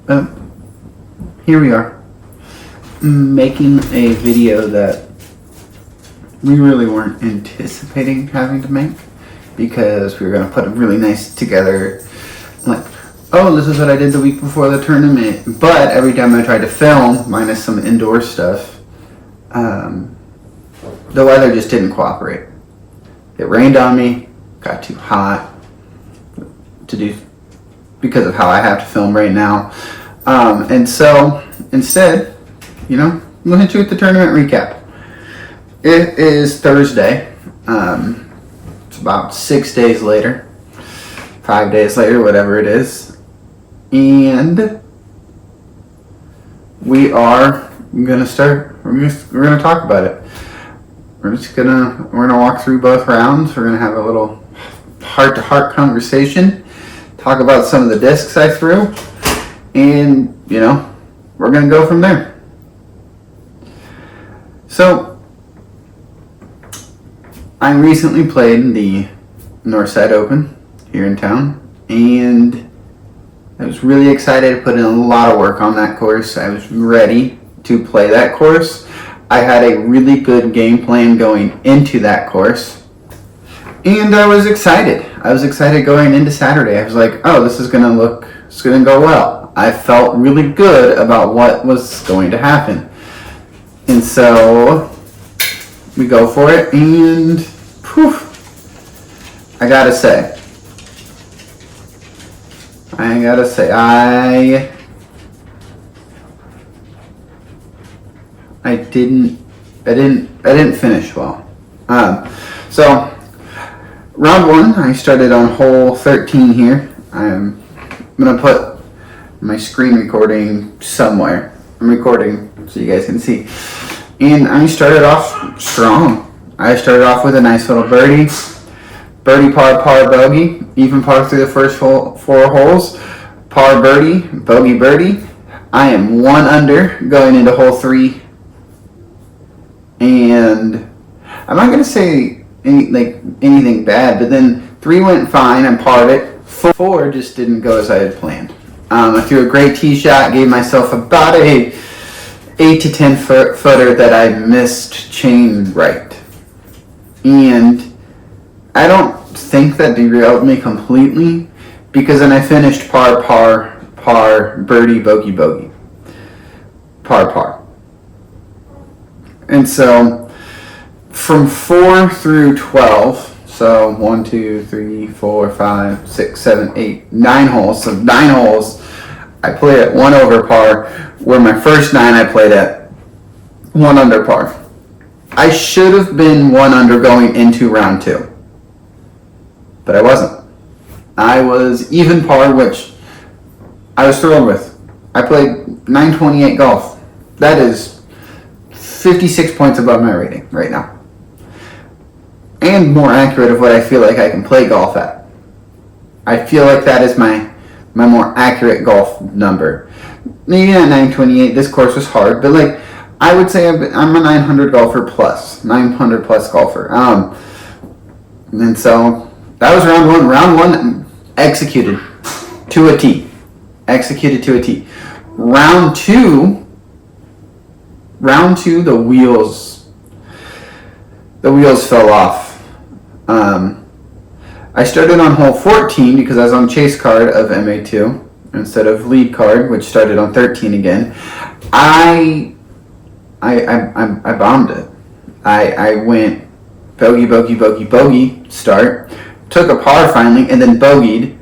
But here we are, making a video that we really weren't anticipating having to make, because we were going to put a really nice together, like, oh, this is what I did the week before the tournament. But every time I tried to film, minus some indoor stuff, the weather just didn't cooperate. It rained on me, got too hot to do because of how I have to film right now. And so instead, we'll hit you with the tournament recap. It is Thursday. It's about 6 days later, 5 days later, whatever it is. And we are gonna start. We're gonna talk about it. We're gonna walk through both rounds. We're gonna have a little heart-to-heart conversation. Talk about some of the discs I threw, and we're gonna go from there. So I recently played the Northside Open here in town, and I was really excited to put in a lot of work on that course. I was ready to play that course. I had a really good game plan going into that course, and I was excited. I was excited going into Saturday. I was like, oh, it's gonna go well. I felt really good about what was going to happen. And so we go for it, and I gotta say, I didn't finish well. So round one, I started on hole 13 here. I'm gonna put my screen recording somewhere. I'm recording so you guys can see. And I started off strong. I started off with a nice little birdie, par, bogey, even par through the first 4 holes, par, birdie, bogey, birdie. I am 1 under going into hole 3. And I'm not going to say anything bad, but then 3 went fine, I parred it. 4 just didn't go as I had planned. I threw a great tee shot, gave myself about a 8 to 10 footer that I missed chain right. And I don't think that derailed me completely, because then I finished par, birdie, bogey, par. And so from 4 through 12, so 1, 2, 3, 4, 5, 6, 7, 8, 9 holes. So 9 holes, I played at 1 over par, where my first 9 I played at 1 under par. I should have been 1 under going into round 2, but I wasn't. I was even par, which I was thrilled with. I played 928 golf. That is 56 points above my rating right now, and more accurate of what I feel like I can play golf at. I feel like that is my more accurate golf number. Maybe not 928. This course was hard, but I would say I'm a 900 golfer plus, 900 plus golfer. And so that was round 1. Round 1 executed to a T. Round 2, the wheels fell off. I started on hole 14 because I was on chase card of MA2 instead of lead card, which started on 13 again. I bombed it. I went bogey start, took a par finally, and then bogeyed,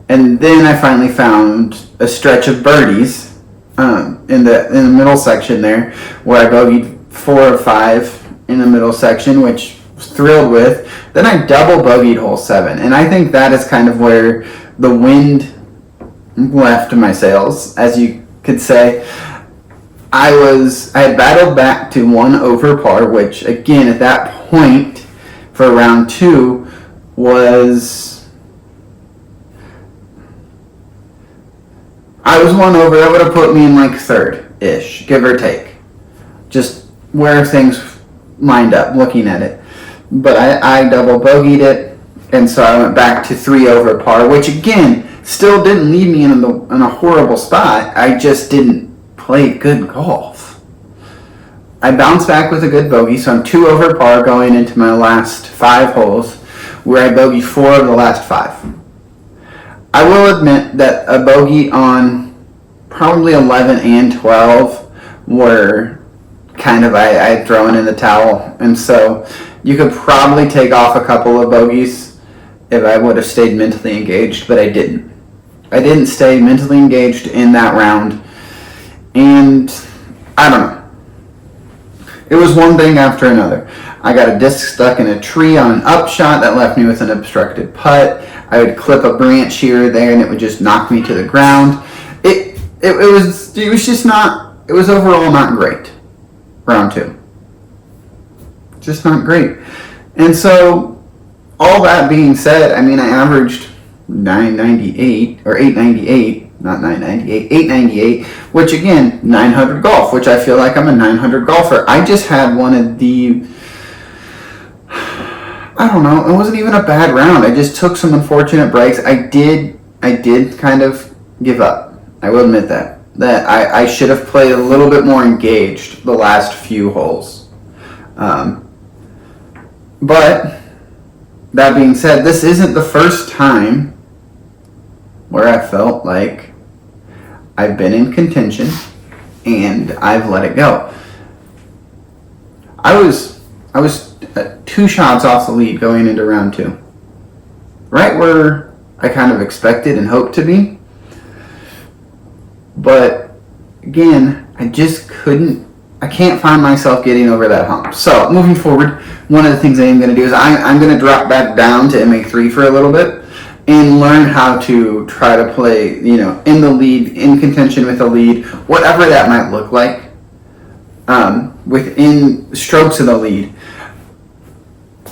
and then I finally found a stretch of birdies in the middle section there, where I bogeyed 4 or 5 in the middle section, which I was thrilled with. Then I double bogeyed hole 7, and I think that is kind of where the wind left my sails, as you could say. I had battled back to 1 over par, which again at that point for round 2 was, I was 1 over. That would have put me in 3rd-ish, give or take, just where things lined up looking at it. But I double bogeyed it, and so I went back to 3 over par, which again Still didn't leave me in a horrible spot. I just didn't play good golf. I bounced back with a good bogey, so I'm 2 over par going into my last 5 holes, where I bogeyed 4 of the last 5. I will admit that a bogey on probably 11 and 12 were kind of, I had thrown in the towel, and so you could probably take off a couple of bogeys if I would have stayed mentally engaged, but I didn't. I didn't stay mentally engaged in that round, and I don't know. It was one thing after another. I got a disc stuck in a tree on an upshot that left me with an obstructed putt. I would clip a branch here or there, and it would just knock me to the ground. It was just not. It was overall not great. Round 2, just not great. And so, all that being said, I mean, I averaged 998 or 898, not 998, 898, which again, 900 golf, which I feel like I'm a 900 golfer. I just had one of the, I don't know, it wasn't even a bad round. I just took some unfortunate breaks. I did kind of give up. I will admit that I should have played a little bit more engaged the last few holes. But that being said, this isn't the first time where I felt like I've been in contention and I've let it go. I was 2 shots off the lead going into round 2. Right where I kind of expected and hoped to be. But again, I can't find myself getting over that hump. So moving forward, one of the things I am going to do is I'm going to drop back down to MA3 for a little bit and learn how to try to play, in the lead, in contention with the lead, whatever that might look like, within strokes of the lead.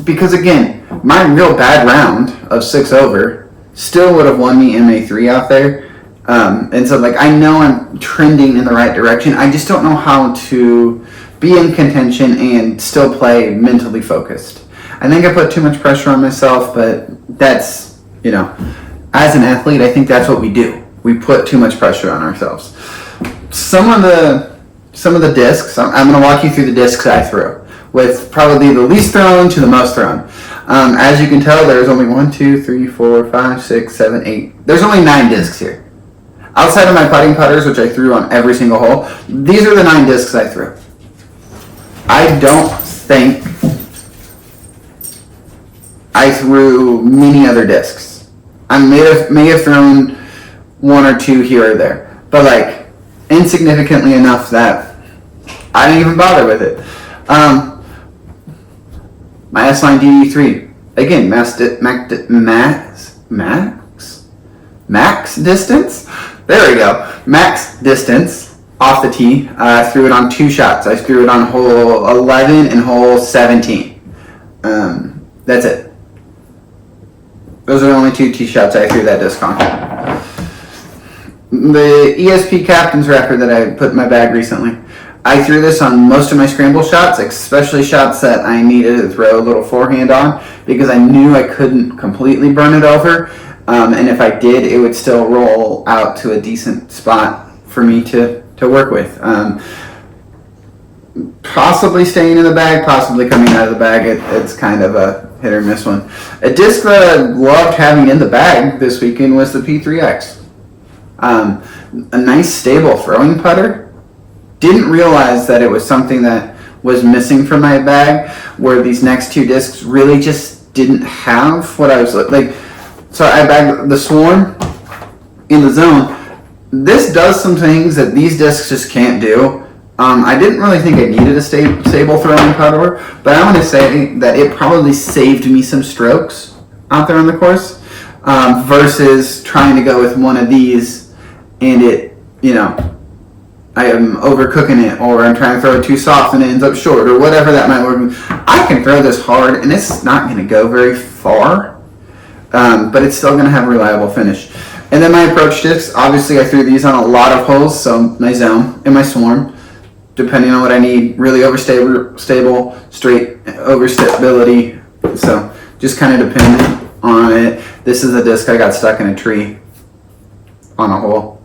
Because again, my real bad round of 6 over still would have won me MA3 out there. And so, I know I'm trending in the right direction. I just don't know how to be in contention and still play mentally focused. I think I put too much pressure on myself, but that's, as an athlete, I think that's what we do. We put too much pressure on ourselves. Some of the discs, I'm going to walk you through the discs I threw, with probably the least thrown to the most thrown. As you can tell, there's only 1, 2, 3, 4, 5, 6, 7, 8. There's only 9 discs here. Outside of my putting putters, which I threw on every single hole, these are the 9 discs I threw. I don't think I threw many other discs. I may have thrown 1 or 2 here or there, but insignificantly enough that I didn't even bother with it. My S-Line DD3, again, max distance? There we go. Max distance off the tee. I threw it on 2 shots. I threw it on hole 11 and hole 17. That's it. Those are the only 2 tee shots I threw that disc on. The ESP captain's record that I put in my bag recently, I threw this on most of my scramble shots, especially shots that I needed to throw a little forehand on, because I knew I couldn't completely burn it over. And if I did, it would still roll out to a decent spot for me to work with. Possibly staying in the bag, possibly coming out of the bag. It's kind of a hit or miss one. A disc that I loved having in the bag this weekend was the P3X. A nice stable throwing putter. Didn't realize that it was something that was missing from my bag, where these next 2 discs really just didn't have what I was like. So I bagged the Swarm in the zone. This does some things that these discs just can't do. I didn't really think I needed a stable throwing putter, but I want to say that it probably saved me some strokes out there on the course, versus trying to go with one of these and it, I am overcooking it, or I'm trying to throw it too soft and it ends up short, or whatever that might work. I can throw this hard and it's not going to go very far, but it's still going to have a reliable finish. And then my approach discs, obviously I threw these on a lot of holes, so my zone and my Swarm, depending on what I need, really stable, straight overstability, so just kind of dependent on it. This is a disc I got stuck in a tree on a hole,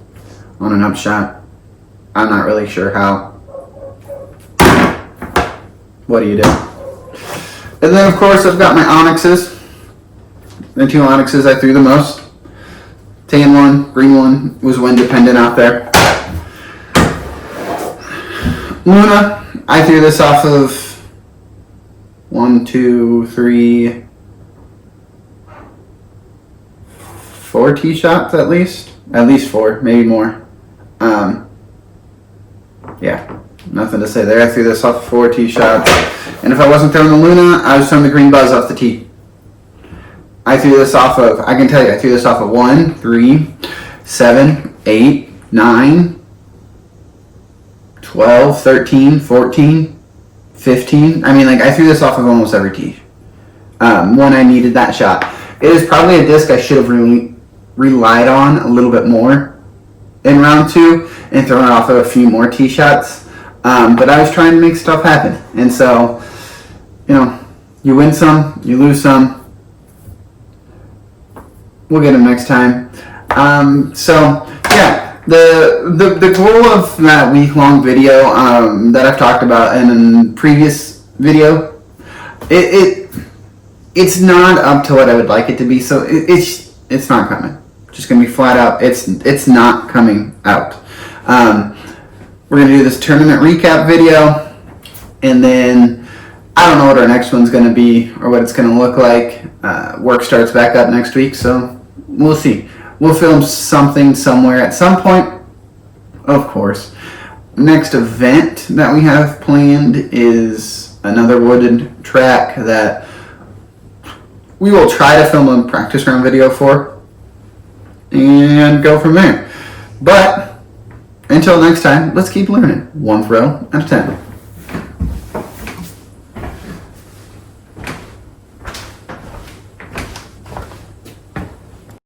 on an upshot. I'm not really sure how. What do you do? And then, of course, I've got my onyxes. The 2 onyxes I threw the most. Tan one, green one was wind dependent out there. Luna, I threw this off of 1, 2, 3, 4 tee shots at least 4, maybe more. Yeah, nothing to say there. I threw this off 4 tee shots, and if I wasn't throwing the Luna, I was throwing the green buzz off the tee. I threw this off of, I can tell you, I threw this off of 1, 3, 7, 8, 9, 12, 13, 14, 15. I mean, like, I threw this off of almost every tee when I needed that shot. It is probably a disc I should have really relied on a little bit more in round 2 and thrown it off of a few more tee shots. But I was trying to make stuff happen. And so, you know, you win some, you lose some. We'll get them next time. So, yeah, the goal of that week-long video that I've talked about in a previous video, it's not up to what I would like it to be, so it's not coming. Just gonna be flat out. It's not coming out. We're gonna do this tournament recap video, and then I don't know what our next one's gonna be or what it's gonna look like. Work starts back up next week, so we'll see. We'll film something somewhere at some point, of course. Next event that we have planned is another wooded track that we will try to film a practice round video for and go from there. But until next time, let's keep learning, 1 throw at a time.